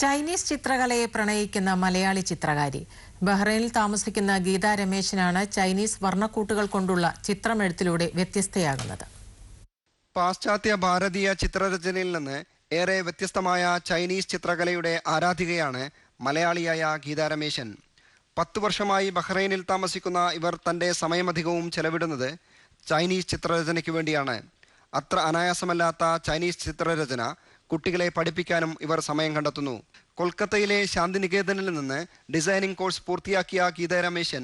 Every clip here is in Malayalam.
ചൈനീസ് ചിത്രകലയെ പ്രണയിക്കുന്ന മലയാളി ചിത്രകാരി. ബഹ്റൈനിൽ താമസിക്കുന്ന ഗീത രമേശനാണ് ചൈനീസ് വർണ്ണക്കൂട്ടുകൾ കൊണ്ടുള്ള ചിത്രമെഴുത്തിലൂടെ വ്യത്യസ്തയാകുന്നത്. പാശ്ചാത്യ ഭാരതീയ ചിത്രരചനയിൽ നിന്ന് ഏറെ വ്യത്യസ്തമായ ചൈനീസ് ചിത്രകലയുടെ ആരാധികയാണ് മലയാളിയായ ഗീത രമേശൻ. 10 വർഷമായി ബഹ്റൈനിൽ താമസിക്കുന്ന ഇവർ തന്റെ സമയമധികവും ചെലവിടുന്നത് ചൈനീസ് ചിത്രരചനയ്ക്ക് വേണ്ടിയാണ്. അത്ര അനായാസമല്ലാത്ത ചൈനീസ് ചിത്രരചന കുട്ടികളെ പഠിപ്പിക്കാനും ഇവർ സമയം കണ്ടെത്തുന്നു. കൊൽക്കത്തയിലെ ശാന്തിനികേതനിൽ നിന്ന് ഡിസൈനിങ് കോഴ്സ് പൂർത്തിയാക്കിയ ഗീത രമേശൻ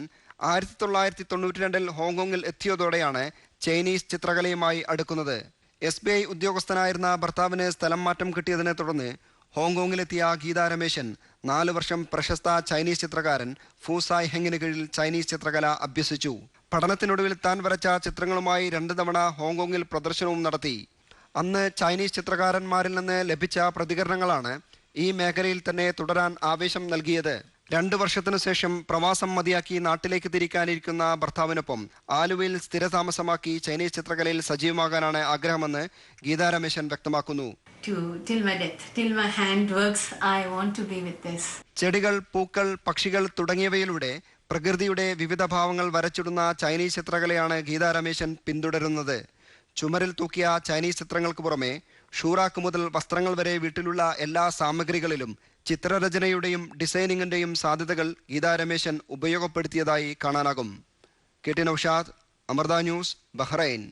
1992 ഹോങ്കോങ്ങിൽ എത്തിയതോടെയാണ് ചൈനീസ് ചിത്രകലയുമായി അടുക്കുന്നത്. SBI ഉദ്യോഗസ്ഥനായിരുന്ന ഭർത്താവിന് സ്ഥലം മാറ്റം കിട്ടിയതിനെ തുടർന്ന് ഹോങ്കോങ്ങിലെത്തിയ ഗീത രമേശൻ 4 വർഷം പ്രശസ്ത ചൈനീസ് ചിത്രകാരൻ ഫൂസായ് ഹെങ്ങിന് കീഴിൽ ചൈനീസ് ചിത്രകല അഭ്യസിച്ചു. പഠനത്തിനൊടുവിൽ താൻ വരച്ച ചിത്രങ്ങളുമായി 2 തവണ ഹോങ്കോങ്ങിൽ പ്രദർശനവും നടത്തി. അന്ന് ചൈനീസ് ചിത്രകാരന്മാരിൽ നിന്ന് ലഭിച്ച പ്രതികരണങ്ങളാണ് ഈ മേഖലയിൽ തന്നെ തുടരാൻ ആവേശം നൽകിയത്. 2 വർഷത്തിനു ശേഷം പ്രവാസം മതിയാക്കി നാട്ടിലേക്ക് തിരിക്കാനിരിക്കുന്ന ഭർത്താവിനൊപ്പം ആലുവയിൽ സ്ഥിരതാമസമാക്കി ചൈനീസ് ചിത്രകലയിൽ സജീവമാകാനാണ് ആഗ്രഹമെന്ന് ഗീത രമേശൻ വ്യക്തമാക്കുന്നു. ചെടികൾ, പൂക്കൾ, പക്ഷികൾ തുടങ്ങിയവയിലൂടെ പ്രകൃതിയുടെ വിവിധ ഭാവങ്ങൾ വരച്ചിടുന്ന ചൈനീസ് ചിത്രകലയാണ് ഗീത രമേശൻ പിന്തുടരുന്നത്. ചുമരിൽ തൂക്കിയ ചൈനീസ് ചിത്രങ്ങൾക്ക് പുറമെ ഷൂറാക്ക് മുതൽ വസ്ത്രങ്ങൾ വരെ വീട്ടിലുള്ള എല്ലാ സാമഗ്രികളിലും ചിത്രരചനയുടെയും ഡിസൈനിങ്ങിന്റെയും സാധ്യതകൾ ഗീത രമേശൻ ഉപയോഗപ്പെടുത്തിയതായി കാണാനാകും. KT Naushad, Amrita News, Bahrain.